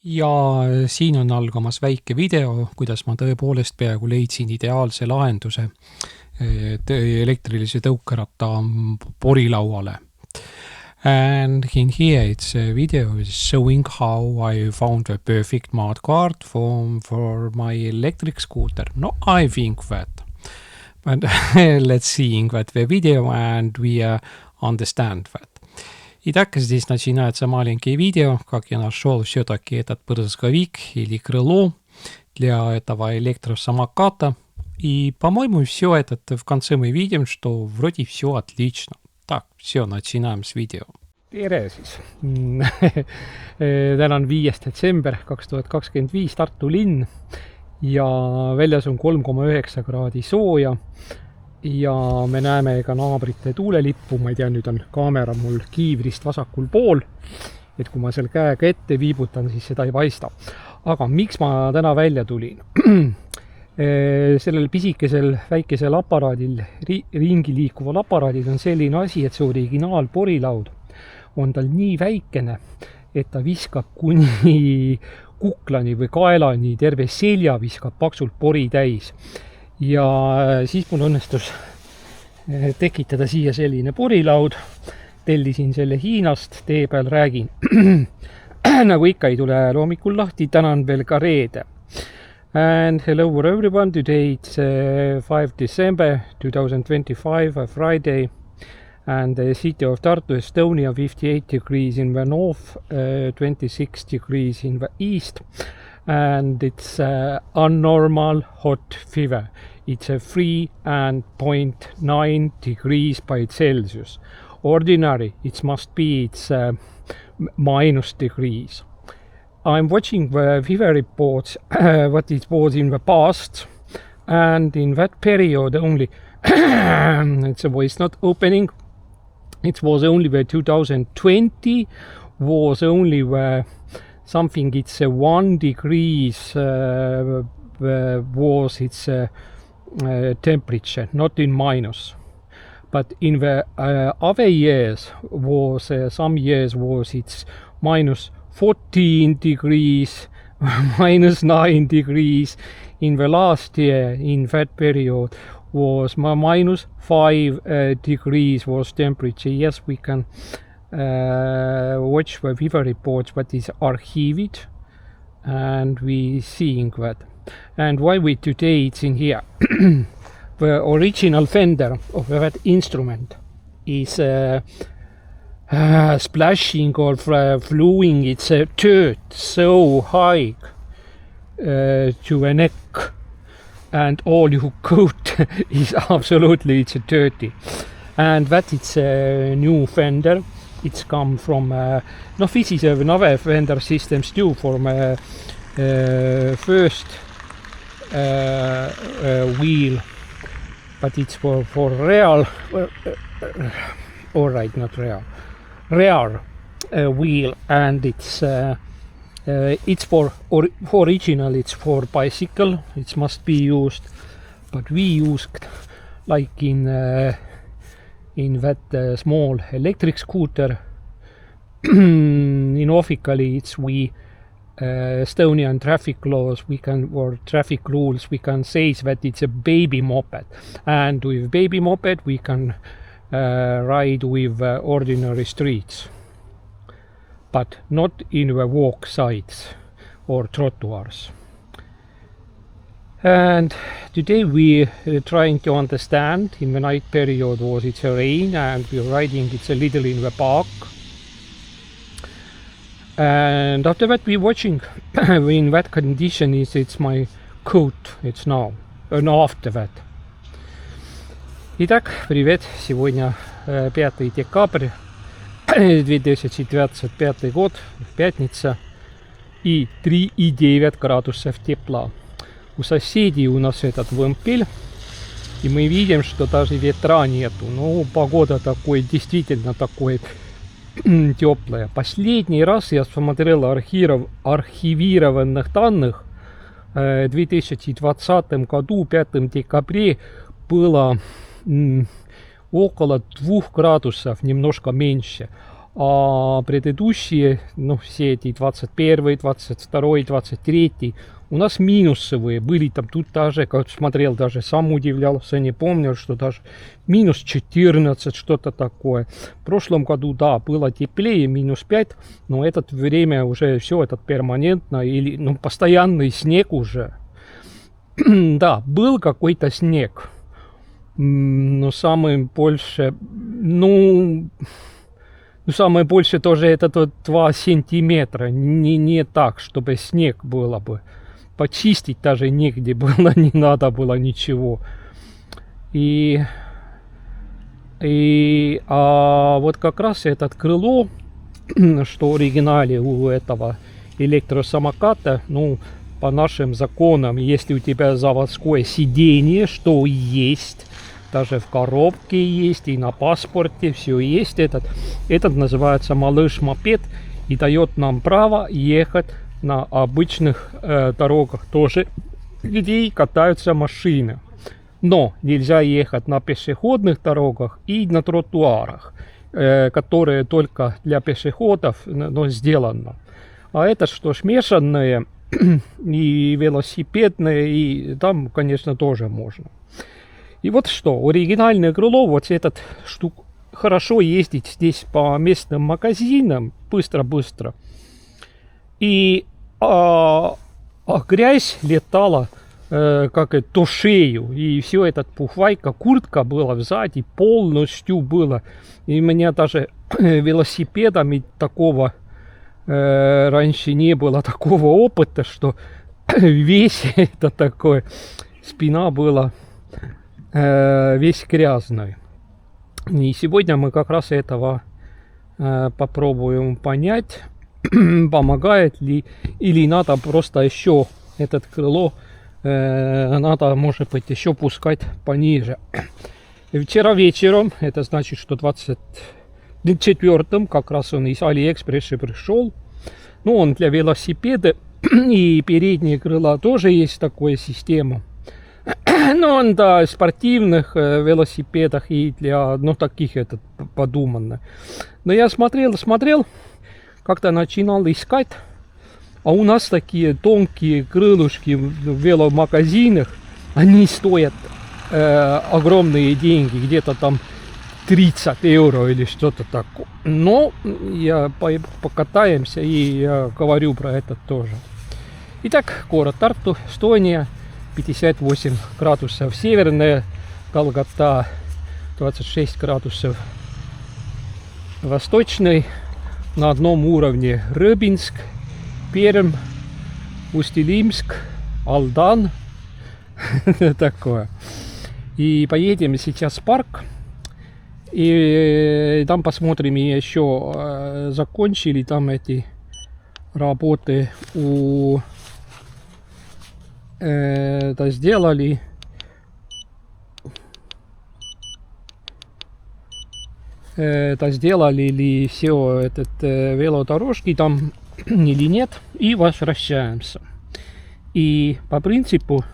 Ja siin on algamas väike video, kuidas ma tõepoolest peaaegu leidsin ideaalse lahenduse elektrilise tõukeratta porilauale. And in here it's a video is showing how I found a perfect mud guard for my electric scooter. No, I think that. But let's see that the video and we understand that. Итак, здесь начинается маленький видео, как я нашел все-таки этот брызговик или крыло для этого электросамоката. И, по-моему, все это в конце мы видим, что вроде все отлично. Так, все, начинаем с видео. Tere siis. Täna on 5. detsember 2025 Tartu linn ja väljas on 3,9 kraadi sooja. Ja me näeme ka naabrite tuulelippu, ma ei tea, nüüd on kaamera mul kiivrist vasakul pool, et kui ma seal käega ette viibutan, siis seda ei paista. Aga miks ma täna välja tulin? Sellel pisikesel väikesel aparaadil, ringi liikuval aparaadil on selline asi, et see originaal porilaud on tal nii väikene, et ta viskab kuni kuklani või kaelani, terve selja viskab paksult pori täis. Ja siis mul õnnestus tekitada siia selline porilaud. Tellisin selle Hiinast, tee peal räägin. Nagu ikka ei tule loomikul lahti, täna on veel ka reede. And hello everyone, today it's 5 December 2025, a Friday. And the city of Tartu, Estonia, 58 degrees in the north, 26 degrees in the east. And it's unnormal hot fever. It's a 3.9 degrees by Celsius. Ordinary, it must be minus degrees. I'm watching the fever reports, what it was in the past, and in that period only, it's not opening, it was only the 2020, was only the something, it's 1 degrees was its temperature, not in minus. But in the other years, was some years was it's minus 14 degrees, minus 9 degrees. In the last year, in that period, was minus 5 degrees was temperature. Yes, we can watch the fever reports, but it's archived, and we seeing that. And why we today it's in here? The original fender of that instrument is splashing or flowing its dirt so high to the neck, and all your coat is absolutely it's dirty. And that it's a new fender. It's come from this is another fender systems too from first wheel, but it's for real all right, not real wheel, and it's for original, it's for bicycle, it must be used, but we used like in that small electric scooter. In officially it's we Estonian traffic laws, we can, or traffic rules, we can say that it's a baby moped, and with baby moped we can ride with ordinary streets, but not in the walk sides or trottoirs. And today we trying to understand, in the night period was it's a rain, and we're riding it's a little in the park. And after that we watching in that condition is it's my coat, it's now, and after that. Итак, привет, сегодня 5 декабрь 2025 год, пятница, и 3,9 градусов тепла. У соседей у нас этот вымпель, и мы видим, что даже ветра нету. Ну, погода такой, действительно такой теплая. Последний раз я смотрел архивированных данных. В 2020 году, 5 декабря, было около 2 градусов, немножко меньше. А предыдущие, ну, все эти 21, 22, 23, у нас минусовые были. Там тут даже, как смотрел, даже сам удивлялся, не помню, что даже минус 14, что-то такое. В прошлом году, да, было теплее, минус 5, но это время уже все, этот перманентно, или, ну, постоянный снег уже. Да, был какой-то снег, но самое больше, самое больше тоже это 2 сантиметра. Не так, чтобы снег было бы. Почистить даже негде было, не надо было ничего. А вот как раз этот крыло, что в оригинале у этого электросамоката, ну, по нашим законам, если у тебя заводское сиденье, что есть, даже в коробке есть, и на паспорте все есть, этот называется малыш-мопед и дает нам право ехать на обычных дорогах тоже, где катаются машины. Но нельзя ехать на пешеходных дорогах и на тротуарах, которые только для пешеходов, но сделано. А это что, смешанные и велосипедные, и там, конечно, тоже можно. И вот что, оригинальное крыло, вот этот штук, хорошо ездить здесь по местным магазинам, быстро-быстро. И грязь летала, как это, шею, и все этот пухвайка, куртка была сзади, полностью было. И у меня даже велосипедами такого раньше не было, такого опыта, что весь это такое, спина была весь грязный. И сегодня мы как раз этого попробуем понять, помогает ли, или надо просто еще этот крыло, надо, может быть, еще пускать пониже. Вчера вечером, это значит, что 24-м, как раз он из Алиэкспресса пришел. Ну, он для велосипеда, и передние крыла тоже есть такая система. Но он, да, спортивных велосипедах и для, ну, таких это подумано. Но я смотрел, как-то начинал искать. А у нас такие тонкие крылышки в веломагазинах, они стоят огромные деньги, где-то там 30 евро или что-то такое. Но я покатаемся, и я говорю про это тоже. Итак, город Тарту, Эстония, 58 градусов северная долгота, 26 градусов восточный. На одном уровне Рыбинск, Пермь, Усть-Илимск, Алдан. Такое. И поедем сейчас в парк. И там посмотрим, еще закончили там эти работы это сделали. Это сделали ли все этот велодорожки там или нет, и возвращаемся. И по принципу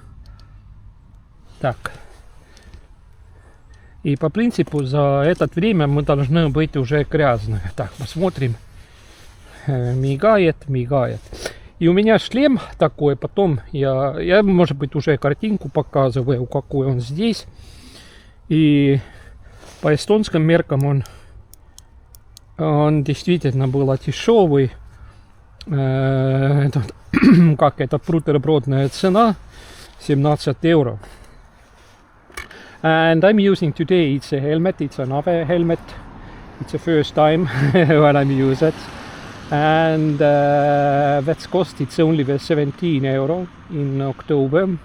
так. И по принципу за это время мы должны быть уже грязные. Так, посмотрим. Мигает. И у меня шлем такой, потом я может быть, уже картинку показываю, какой он здесь. И по эстонским меркам он действительно был дешевый. Как это, бутербродная цена 17 евро. And I'm using today, it's a helmet, it's an Ave helmet. It's the first time when I'm using it. And that's cost, it's only 17 euro in October.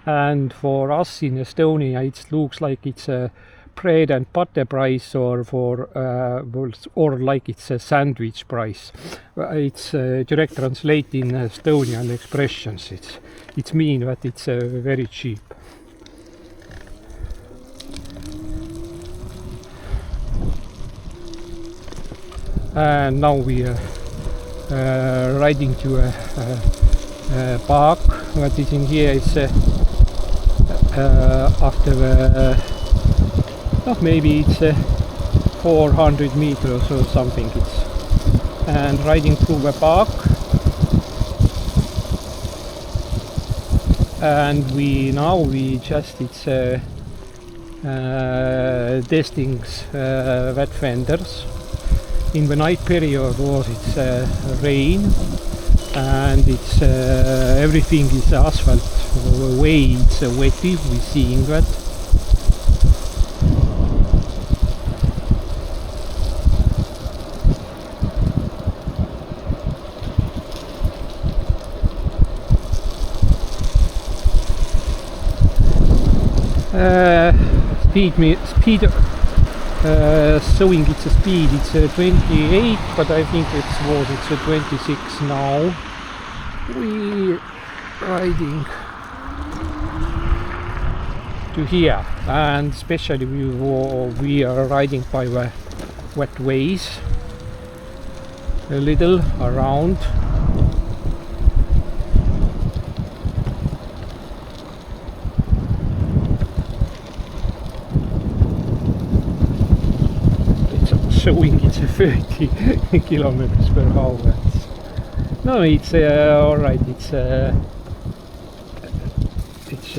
And for us in Estonia, it looks like it's a bread and butter price, or like it's a sandwich price. It's direct translate in Estonian expressions. It's mean that it's very cheap. And now we are riding to a park. What is in here is after maybe it's 400 meters or something. It's and riding through the park, and we just testing wet fenders. In the night period was rain, and it's everything is asphalt way, it's wetty, we're seeing that. Showing it's a speed, it's 28, but I think it's a 26 now. We riding to here, and especially we are riding by the wet ways a little around. Showing it's 30 kilometers per hour. No, it's all right. It's it's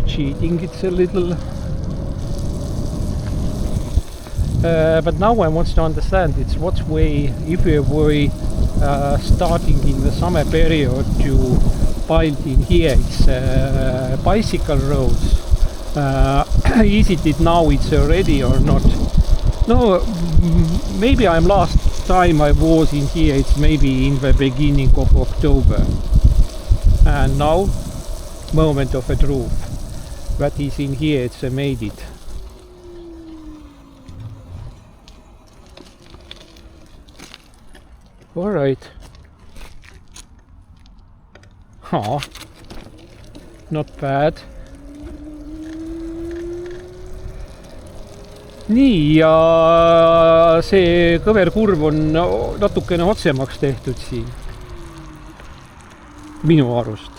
cheating. It's a little. But now I want to understand it's what way, if we were starting in the summer period to build in here, it's bicycle roads. Is it now it's ready or not? No, maybe I'm last time I was in here, it's maybe in the beginning of October, and now moment of a truth, that is in here, it's made it. All right. Oh, not bad. Nii, ja see kõverkurv on natukene otsemaks tehtud siin, minu arust.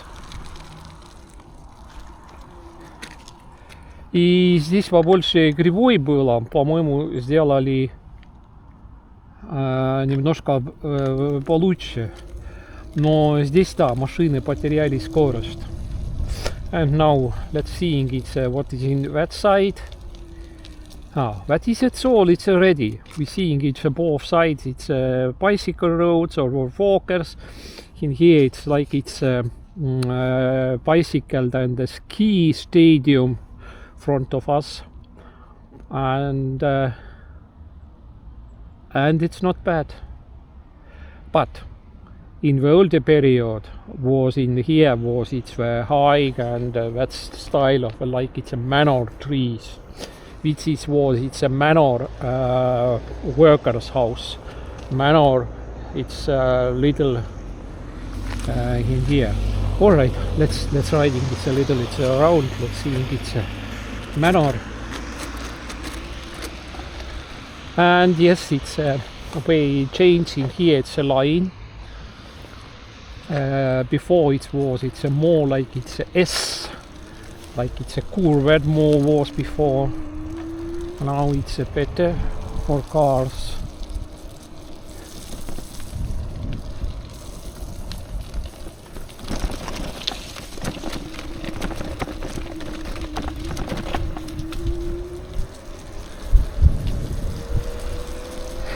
И здесь побольше кривой было, по-моему, сделали немножко получше. Но здесь, да, машины потеряли скорость. And now let's see it's what is in that side. That is it's all, it's ready. We're seeing it's both sides, it's bicycle roads or walkers. In here it's like it's bicycle and the ski stadium front of us, and it's not bad. But in the older period was in here was it's the high and that style of like it's a manor trees. Which it's a manor workers' house. Manor, it's little in here. All right, let's riding. It's a little. It's around. Let's see. It's a manor, and yes, it's way changing here. It's a line. Before it's a more like it's a S, like it's a curved more was before. Now it's better for cars.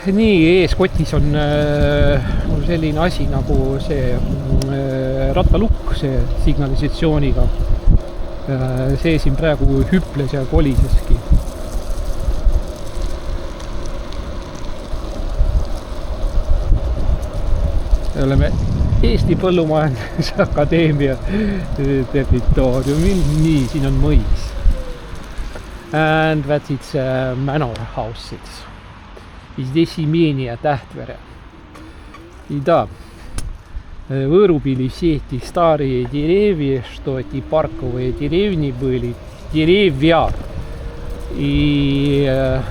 Nii, eeskotis on selline asi nagu see rattalukk, see signalisatsiooniga. See siin praegu hüples ja koliseski. Oleme Eesti Põllumajanduse Akadeemia territooriumil. Nii, siin on mõis. And that it's a manor house. Здесь имение Tähtvere. И да, вырубили все эти старые деревья, что эти парковые деревни были. Деревья. И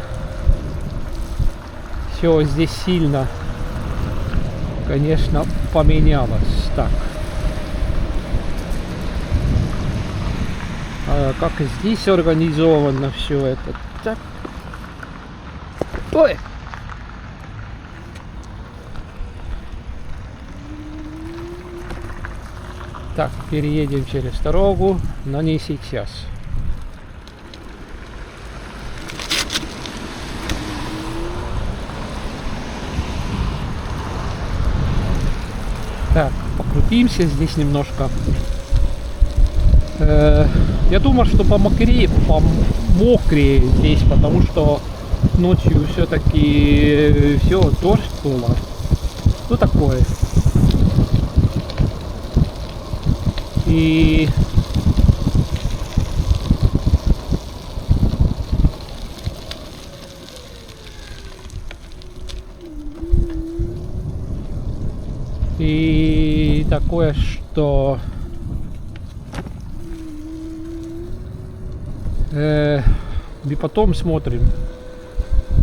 все здесь сильно, конечно, поменялось. Так. А как здесь организовано все это? Так. Ой! Так, переедем через дорогу, но не сейчас. Так, покрутимся здесь немножко. Я думаю, что помокрее здесь, потому что ночью все-таки все дождь было. Ну такое. И такое, что и потом смотрим,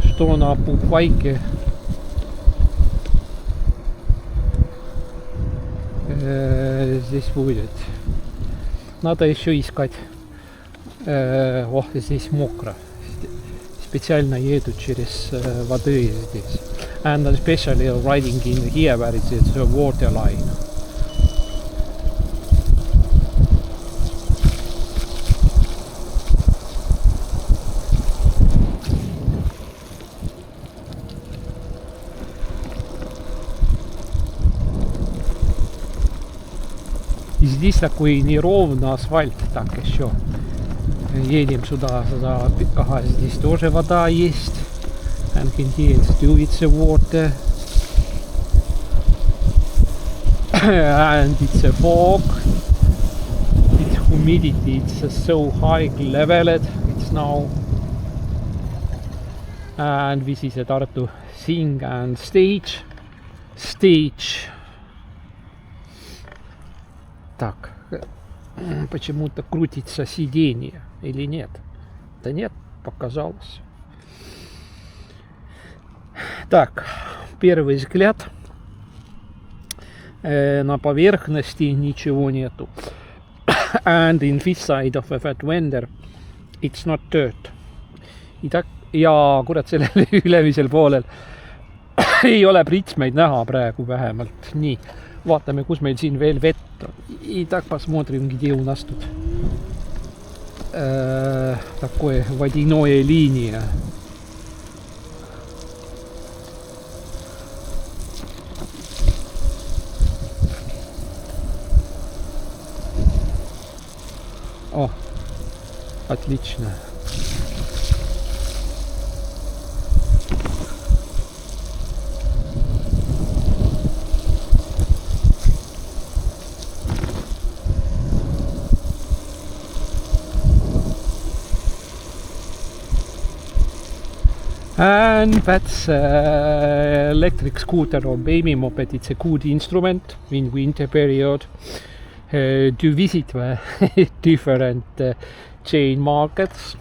что на Пупвайке здесь будет. Надо еще искать. О, здесь мокро. Специально еду через воды здесь. And especially riding in here where it's a water line. И здесь такой неровный асфальт, так еще. Едем сюда, ага, здесь тоже вода есть. And here it's too, it's a water. And it's a fog. Its humidity, it's so high leveled, it's now. And this is a Tartu Sing and Stage. Так, почему-то крутится сиденье или нет? Да нет, показалось. Так, первый взгляд. На поверхности ничего нету. And in this side of a fat vendor, it's not dirt. Ja kurat, sellel ülemisel poolel ei ole pritsmeid näha praegu vähemalt. Nii, vaatame, kus meil siin veel vett on. И так посмотрим, где у нас тут такое водяное линия. О, отлично. And that's electric scooter or baby moped. It's a good instrument in winter period to visit different chain markets,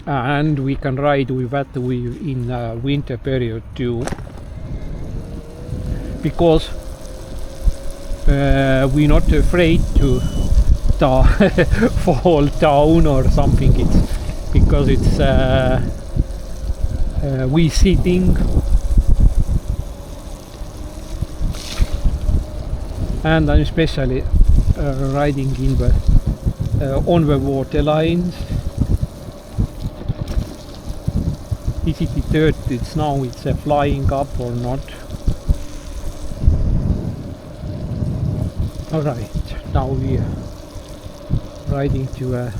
and we can ride with that in winter period too, because we're not afraid to fall down or something. It's because it's we sitting, and I'm especially riding in the on the water lines. Is it dirt? It's now it's flying up or not? All right, now we are riding to a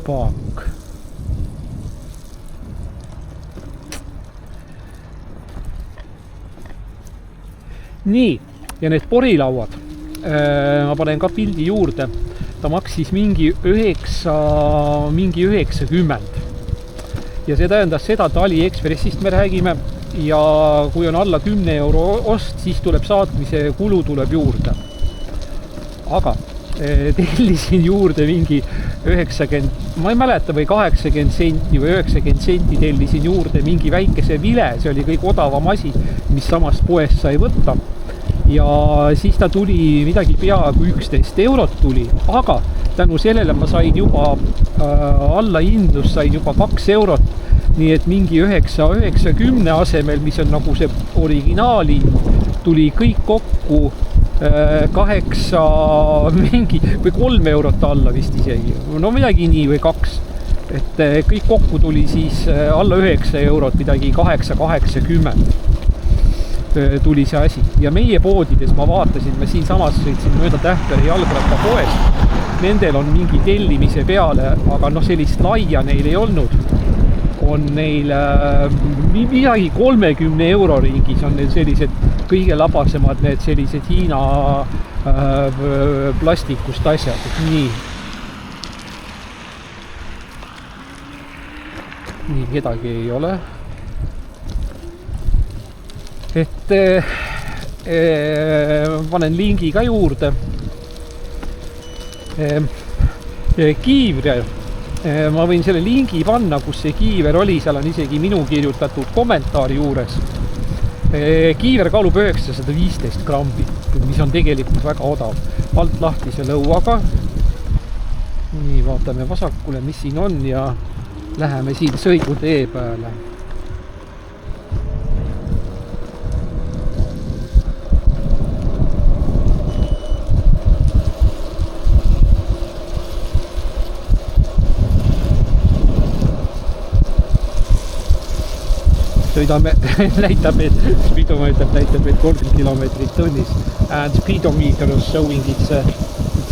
park. Nii, ja need porilauad, ma panen ka pildi juurde, ta maksis mingi 90. Ja see tähendas seda, et AliExpressist me räägime, ja kui on alla 10 euro ost, siis tuleb saatmise kulu tuleb juurde. Aga tellisin juurde mingi 90, ma ei mäleta, või 80 senti või 90 senti tellisin juurde mingi väikese vile, see oli kõik odavam asi, mis samast poest sai võtta. ja siis ta tuli midagi peaaegu 11 eurot tuli, aga tänu sellele ma sain juba allahindlust, sain juba 2 eurot, nii et mingi 9,90 asemel, mis on nagu see originaali, tuli kõik kokku 8 mingi või 3 eurot alla vist isegi, no midagi nii või 2, et kõik kokku tuli siis alla 9 eurot, midagi 8,80 tuli see asi. Ja meie poodides ma vaatasin, ma siinsamas sõitsin mööda Tähtvere jalgrattapoest, nendel on mingi tellimise peale, aga noh, sellist laia neil ei olnud, on neil midagi 30 euro ringis on neil sellised kõige labasemad, need sellised Hiina plastikust asjad, nii, kedagi ei ole. Et panen lingi ka juurde. Kiiver, ma võin selle lingi panna, kus see kiiver oli, seal on isegi minu kirjutatud kommentaari juures. Kiiver kaalub 915 grammi, mis on tegelikult väga odav. Alt lahtise lõuaga. Nii, vaatame vasakule, mis siin on ja läheme siin sõidutee peale. Sõidame, näitab, et speedometer näitab, et 30 kilomeetrit tunnis and speedometer is showing it's a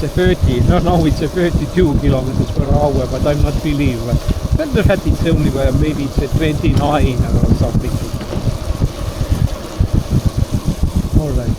30, no now it's a 32 kilometers per hour, but I'm not believe that it's only maybe it's a 29 or something. All right.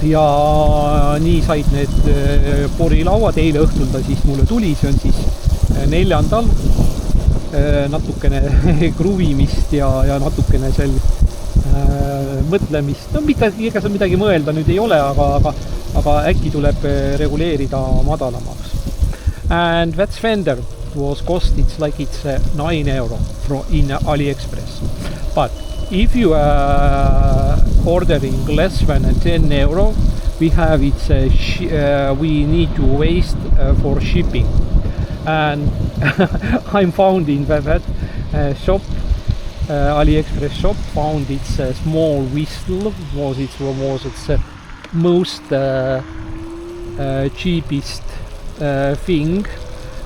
Ja nii said need porilauad, eile õhtul ta siis mulle tuli, see on siis 4. Natukene kruvimist ja natukene seal mõtlemist, no ega seal midagi mõelda nüüd ei ole, aga äkki tuleb reguleerida madalamaks. And that fender was cost, it's like it's 9 euro in AliExpress, but if you are ordering less than 10 euro, we have it's we need to waste for shipping. And I'm found in that shop, AliExpress shop, found it's a small whistle, was it's most cheapest thing.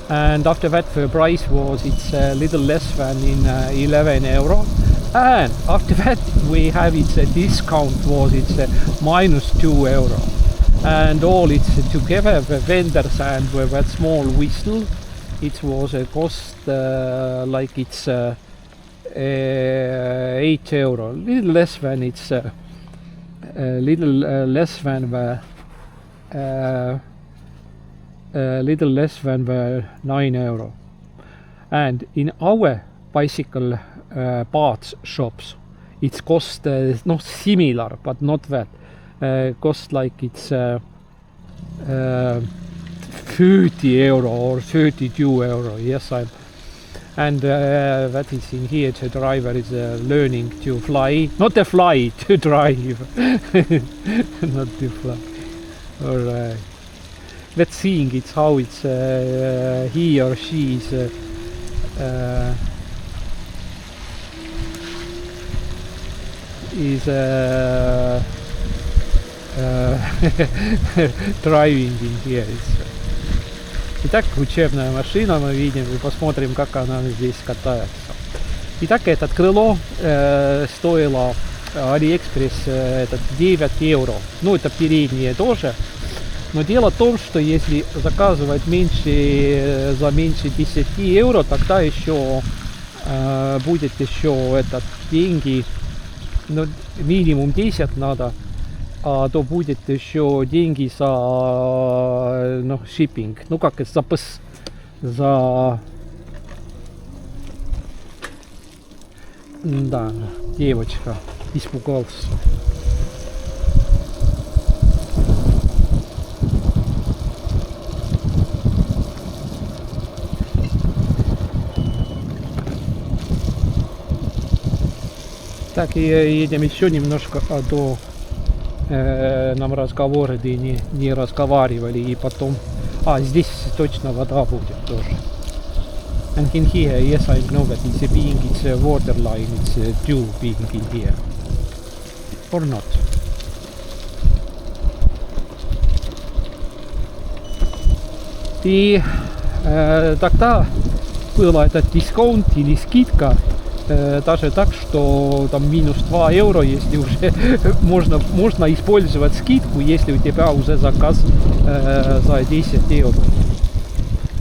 And after that the price was it's a little less than in 11 euro. And after that we have it's a discount was it's minus 2 euro. And all it's together the vendors and with that small whistle, it was a cost like it's 8 euro, little less than it's less than the 9 euro. And in our bicycle parts shops, it's cost not similar, but not that cost like it's 30 euro or 32 euro. Yes, and that is in here. The driver is learning to fly, not to fly, to drive, not to fly. All right. Let's see it's how it's he or she is driving in here. Итак, учебная машина мы видим, и посмотрим, как она здесь катается. Итак, этот крыло стоило AliExpress этот 9 евро. Ну, это переднее тоже. Но дело в том, что если заказывать за меньше 10 евро, тогда еще будет еще этот деньги ну, минимум 10 надо, а то будет еще деньги за, ну, shipping, ну как это, за... Да, девочка испугался. Так, и едем еще немножко, а то нам разговоры не разговаривали, и потом... А, здесь точно вода будет тоже. And in here, yes, I know that it's a being, it's a water line, it's a tube being in here. Or not. И тогда было это дисконт или скидка, даже так, что там минус 2 евро, если уже можно использовать скидку, если у тебя уже заказ за 10 евро.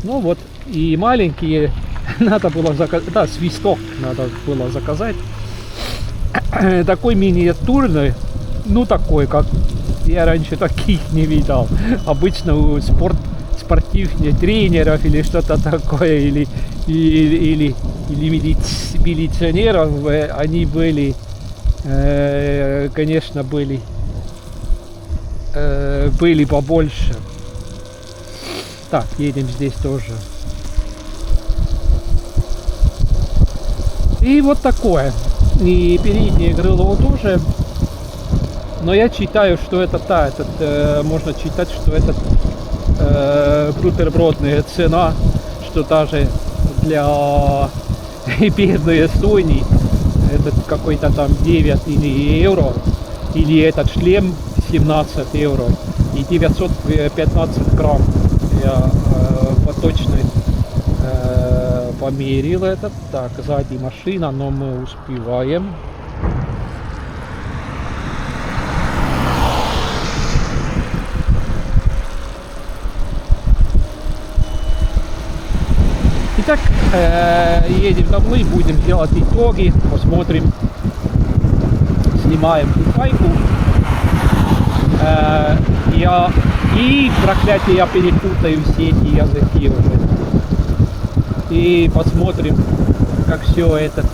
Ну вот, и маленькие надо было заказать, да, свисток надо было заказать. Такой миниатюрный, ну такой, как я раньше таких не видал. Обычно у спортивных тренеров или что-то такое, или милиционеров, они были, конечно, были побольше. Так, едем здесь тоже. И вот такое. И переднее крыло тоже. Но я считаю, что это можно считать, что это бутербродная цена, что даже для бедной Эстонии этот какой-то там 9 или евро, или этот шлем 17 евро и 915 грамм. Я точно померил этот. Так, сзади машина, но мы успеваем. Итак, едем домой, будем делать итоги, посмотрим, снимаем файку. И, проклятие, я перепутаю все эти языки уже. И посмотрим, как все этот...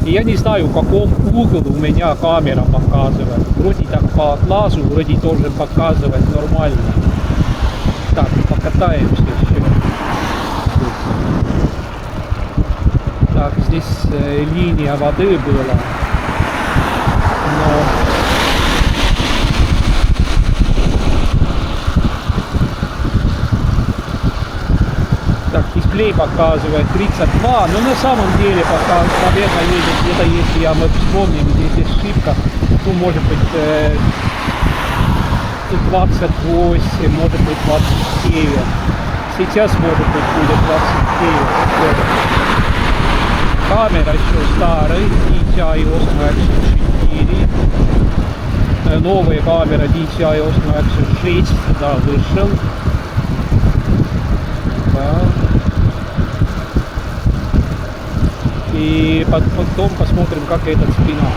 Я не знаю, в каком углу у меня камера показывает. Вроде так по глазу, вроде тоже показывает нормально. Так, покатаемся еще. Так, здесь линия воды была. Но... Так, дисплей показывает 32, но на самом деле пока, наверное, едет где-то, если мы вспомним, здесь ошибка, ну, может быть, 28, может быть, 29. Сейчас, может быть, будет 29. Камера еще старая, DJI Osmo Action 4. Новая камера DJI Osmo Action 6, да, вышел. Да. И потом посмотрим, как этот спина.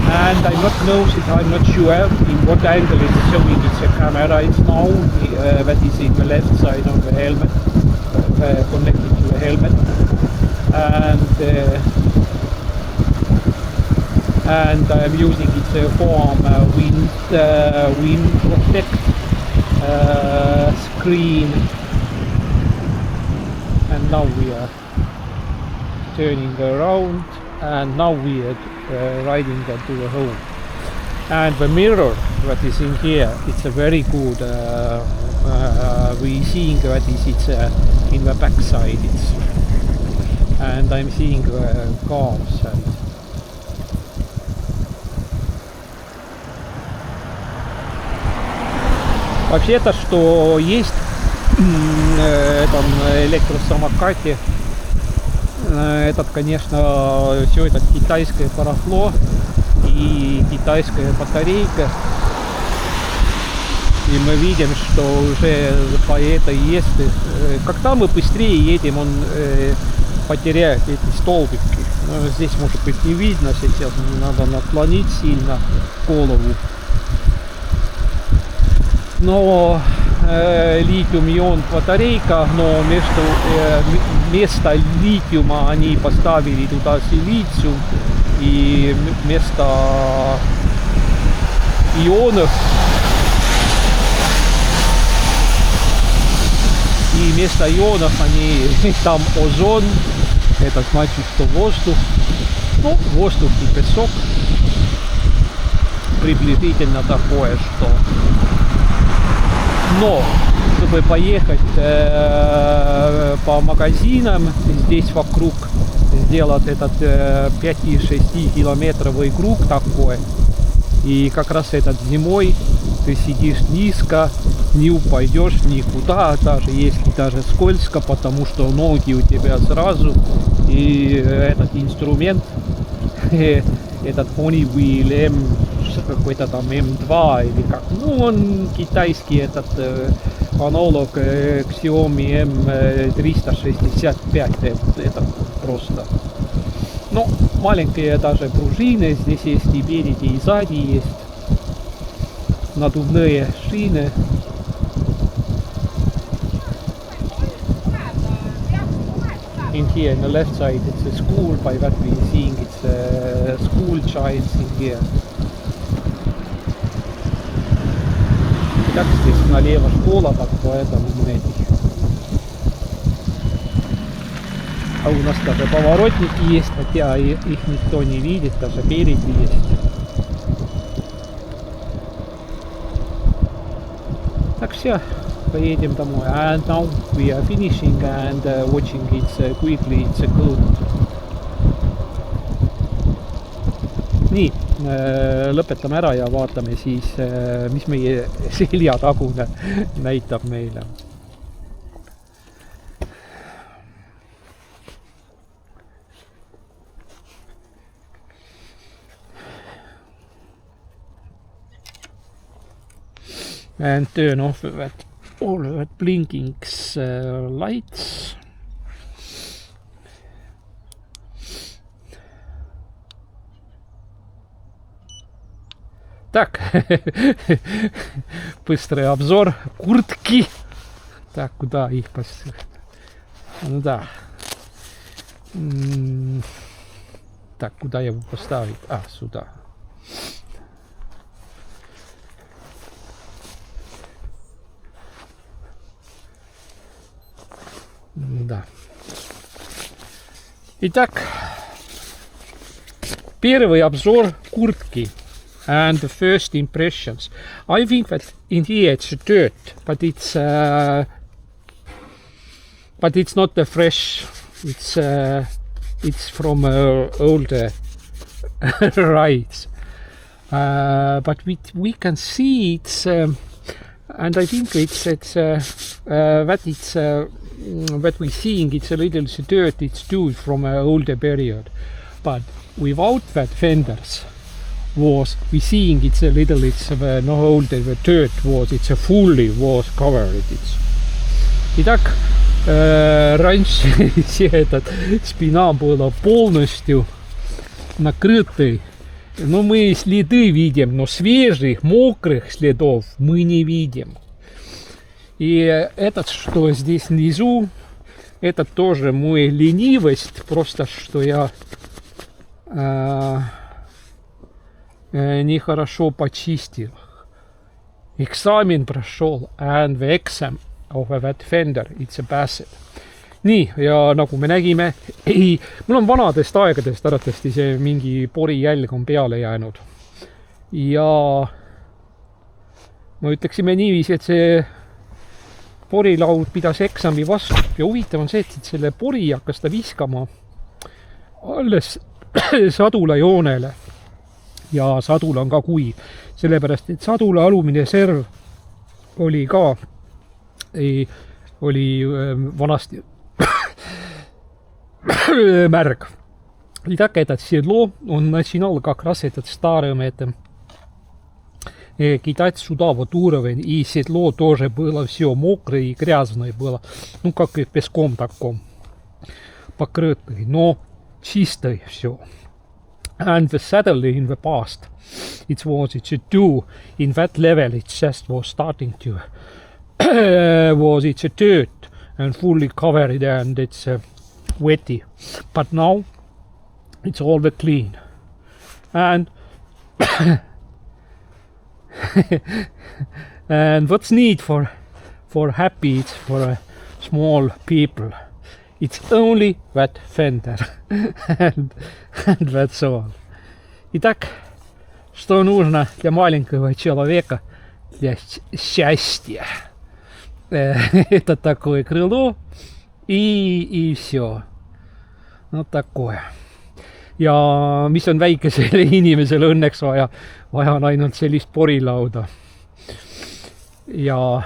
And I'm not sure in what angle it's showing it's a camera. It's now that is in the left side of the helmet, connected to the helmet. And I'm using it for wind protect screen. And now we are turning around, and now we are riding to the home. And the mirror that is in here, it's a very good. We seeing that it's in the back side. And I'm seeing cars. And вообще-то, что есть этом электросамокате, этот, конечно, все это китайское барахло и китайская батарейка. И мы видим, что уже по этой есть, когда мы быстрее едем, он потеряет эти столбики. Здесь может быть не видно, сейчас не надо наклонить сильно голову. Но литиум-ион батарейка, но вместо литиума они поставили туда силициум, и вместо ионов они там озон, это значит, что воздух, ну, воздух и песок, приблизительно такое, что. Но чтобы поехать по магазинам здесь вокруг, сделать этот 5-6 километровый круг такой, и как раз этот зимой ты сидишь низко, не упадешь никуда, даже если даже скользко, потому что ноги у тебя сразу, и этот инструмент, этот Honeywell M, какой-то там M2 или как, ну он китайский, этот аналог Xiaomi M365, это просто, ну, маленькие даже пружины здесь есть, и спереди, и сзади есть, надувные шины. In here on the left side it's a school, by what we're seeing it's a school child in here. Так, здесь налево школа, так поэтому мы этих. А у нас даже поворотники есть, хотя их никто не видит, даже впереди есть. Так, все, поедем домой. And now we are finishing and watching it quickly, it's good. Nii, lõpetame ära ja vaatame siis, mis meie seljatagune näitab meile. And turn off all that blinking lights. Так, быстрый обзор куртки. Так, куда их поставить? Ну да. Так, куда его поставить? А, сюда. Да. Итак, первый обзор куртки. And the first impressions. I think that in here it's dirt, but it's not the fresh. It's from older rides. But we can see it's and I think what we're seeing, it's a little dirt. It's too from an older period, but without that fenders. We seeing it's a little, it's no older, the dirt it's a fully was covered. Итак, раньше все этот спина была полностью накрытой, но мы следы видим, но свежих, мокрых следов мы не видим. И этот, что здесь внизу, это тоже моя ленивость, просто что я нехорошо почистил. Экзамен прошел, and the exam of that fender, it's a passed. Nii, ja nagu me nägime, mul on vanadest aegadest arvatavasti see mingi porijälg on peale jäänud. Ja ma ütleksime niiviisi, et see porilaud pidas eksami vastu. Ja huvitav on see, et selle pori hakkas ta viskama alles sadula joonele. Ja sadula on ka kuiv, sellepärast et sadula alumine serv oli ka vanasti märg. И так этот седло, он начинал как раз этот старым этим кидать сюда вот уровень, и седло тоже было все мокрое и грязное было, ну как и песком таком покрытый. Но чистой все. And the saddle in the past, it's a two in that level, it just was starting to was it's a dirt and fully covered and it's wetty, but now it's all the clean and and what's neat for happy, it's for small people, it's only that fender and that's all. Итак, что нужно для маленького человека для счастья? Это такое крыло и все. No такое. Ja mis on väikesele inimesele õnneks vaja on ainult sellist porilauda. Ja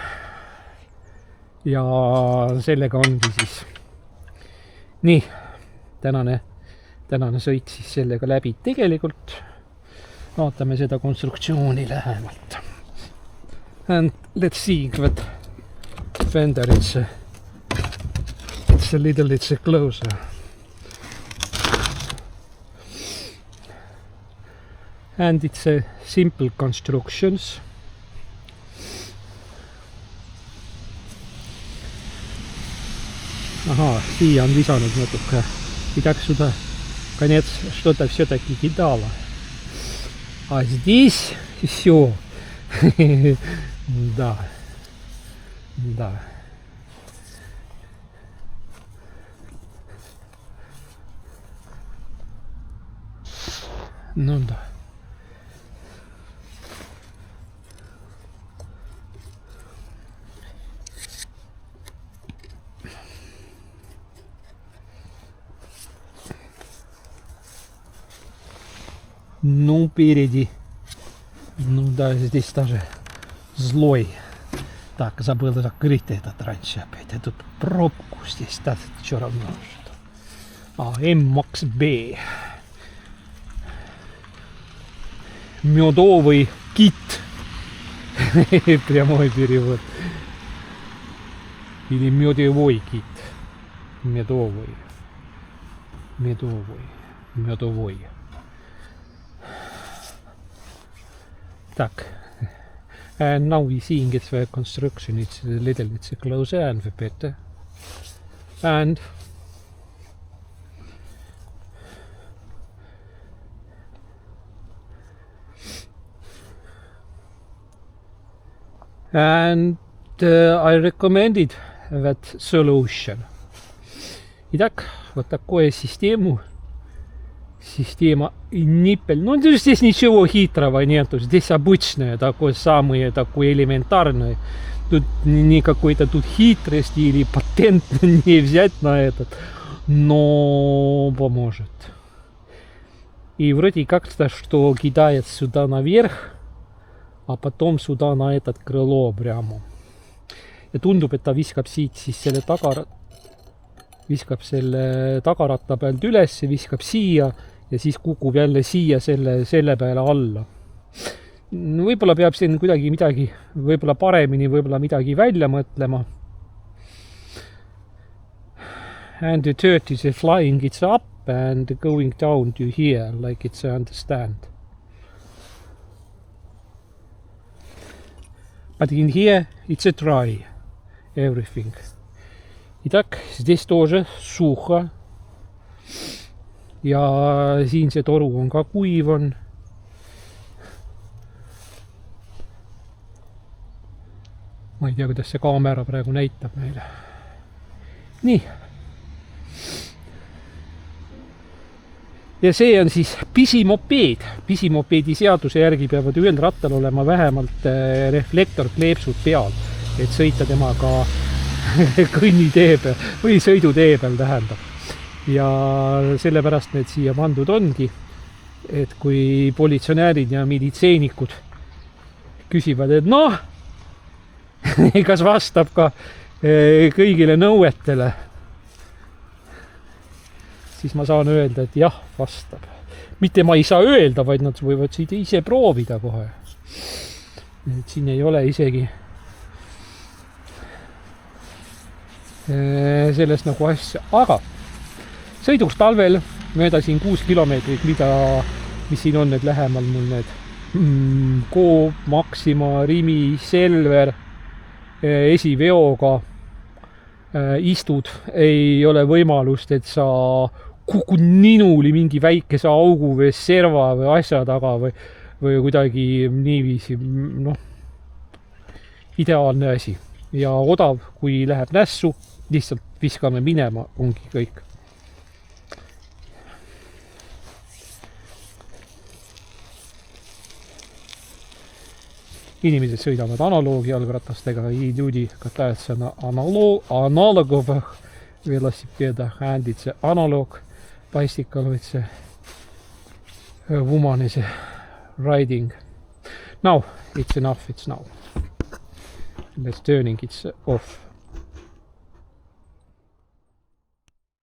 sellega ongi siis. Nii, tänane sõit siis sellega läbi. Tegelikult vaatame seda konstruktsiooni lähemalt. And let's see that fender, it's a little closer. And it's a simple constructions. Ага, siia on lisanud natuke. И так сюда конец что-то все-таки кидало. А здесь все. Да. Ну да. Ну, впереди. Ну да, здесь даже злой. Так, забыл закрыть этот раньше опять. Эту пробку здесь, да, все равно что. MXB. Медовый кит. Прямой перевод. Или медовой кит. Медовый. Так. And now we seeing it's the construction, it's a little closer and the better. And I recommended that solution. Итак, вот такое система ниппель. Ну, здесь ничего хитрого нету. Здесь обычное, такое самое, такое элементарное. Тут не какой-то тут хитрости или патент не взять на этот. Но поможет. И вроде как-то, что кидает сюда наверх, а потом сюда на этот крыло прямо. Ja tundub, et ta viskab siit siis selle tagaratta pealt üles, viskab siia ja siis kukub jälle siia selle peale alla. Võib-olla peab siin kuidagi midagi, võib-olla paremini, võib-olla midagi välja mõtlema. And the dirt is flying it's up and going down to here like it's understand. But in here it's a dry everything. Итак, здесь тоже сухо. Ja siin see toru on ka kuiv on. Ma ei tea, kuidas see kaamera praegu näitab meile. Nii. Ja see on siis pisimopeed. Pisimopeedi seaduse järgi peavad ühel rattal olema vähemalt reflektorkleepsud peal, et sõita temaga kõnnitee peal või sõidutee peal tähendab. Ja sellepärast need siia pandud ongi, et kui politsjonäärid ja militseenikud küsivad, et noh, kas vastab ka kõigile nõuetele, siis ma saan öelda, et jah, vastab. Mitte ma ei saa öelda, vaid nad võivad siit ise proovida kohe. Et siin ei ole isegi sellest nagu asja. Aga sõiduks talvel mööda siin 6 kilomeetrit, mis siin on nüüd lähemal mul need Coop, Maxima, Rimi, Selver, esiveoga istud, ei ole võimalust, et sa kukud ninuli mingi väikese augu või serva või asja taga või kuidagi niiviisi, noh, ideaalne asi. Ja odav, kui läheb nässu, lihtsalt viskame minema, ongi kõik. Inimesed sõidavad analoogi jalgratastega, люди катаются на аналоговых велосипедах, ändid see analoog bicycle, või see woman is riding. Now, it's enough, it's now. Let's turning it off.